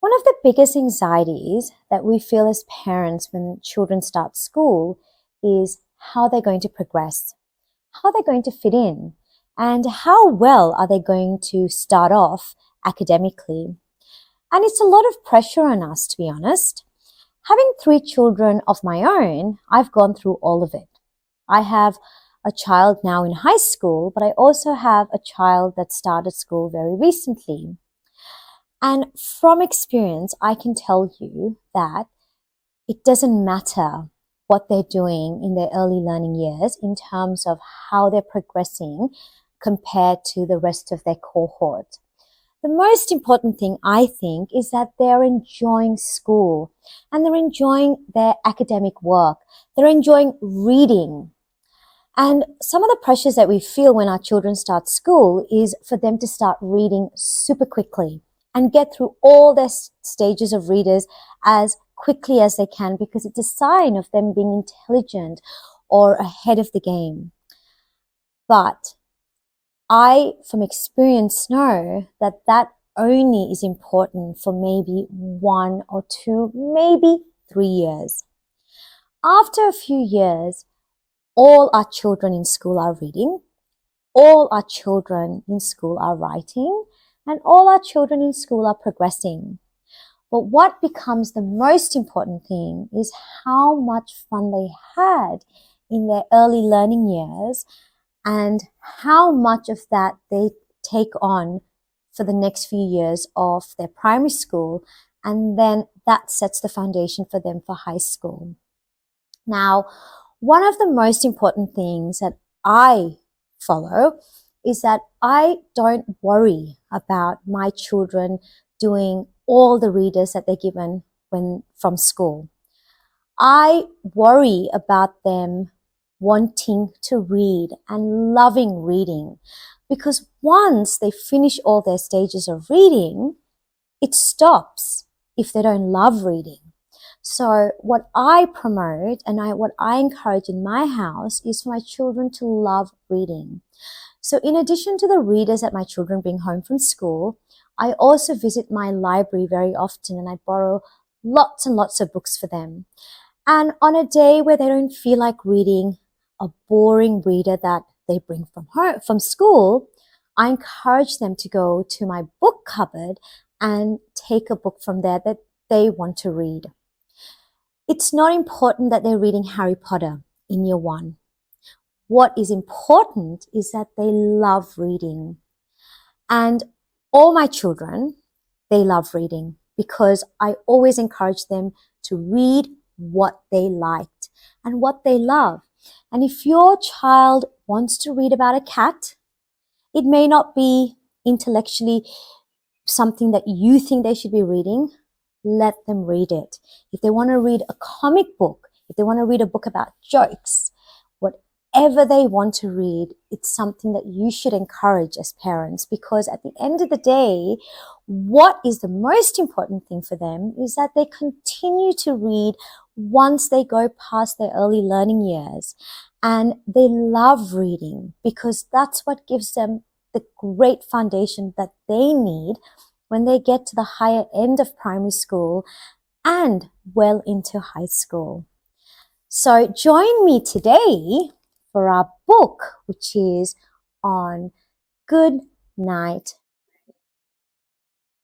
One of the biggest anxieties that we feel as parents when children start school is how they're going to progress, how they're going to fit in, and how well are they going to start off academically. And it's a lot of pressure on us, to be honest. Having three children of my own, I've gone through all of it. I have a child now in high school, but I also have a child that started school very recently. And from experience, I can tell you that it doesn't matter what they're doing in their early learning years in terms of how they're progressing compared to the rest of their cohort. The most important thing, I think, is that they're enjoying school and they're enjoying their academic work. They're enjoying reading. And some of the pressures that we feel when our children start school is for them to start reading super quickly and get through all their stages of readers as quickly as they can, because it's a sign of them being intelligent or ahead of the game. But I, from experience, know that that only is important for maybe 1 or 2, maybe 3 years. After a few years, all our children in school are reading, all our children in school are writing, and all our children in school are progressing. But what becomes the most important thing is how much fun they had in their early learning years and how much of that they take on for the next few years of their primary school, and then that sets the foundation for them for high school. Now, one of the most important things that I follow is that I don't worry about my children doing all the readers that they're given from school. I worry about them wanting to read and loving reading, because once they finish all their stages of reading, it stops if they don't love reading. So what I promote and what I encourage in my house is for my children to love reading. So in addition to the readers that my children bring home from school, I also visit my library very often and I borrow lots and lots of books for them. And on a day where they don't feel like reading a boring reader that they bring from school, I encourage them to go to my book cupboard and take a book from there that they want to read. It's not important that they're reading Harry Potter in year 1. What is important is that they love reading. And all my children, they love reading because I always encourage them to read what they liked and what they love. And if your child wants to read about a cat, it may not be intellectually something that you think they should be reading. Let them read it. If they want to read a comic book, if they want to read a book about jokes, whatever they want to read, it's something that you should encourage as parents, because at the end of the day, what is the most important thing for them is that they continue to read once they go past their early learning years. And they love reading because that's what gives them the great foundation that they need when they get to the higher end of primary school and well into high school. So join me today for our book, which is on good night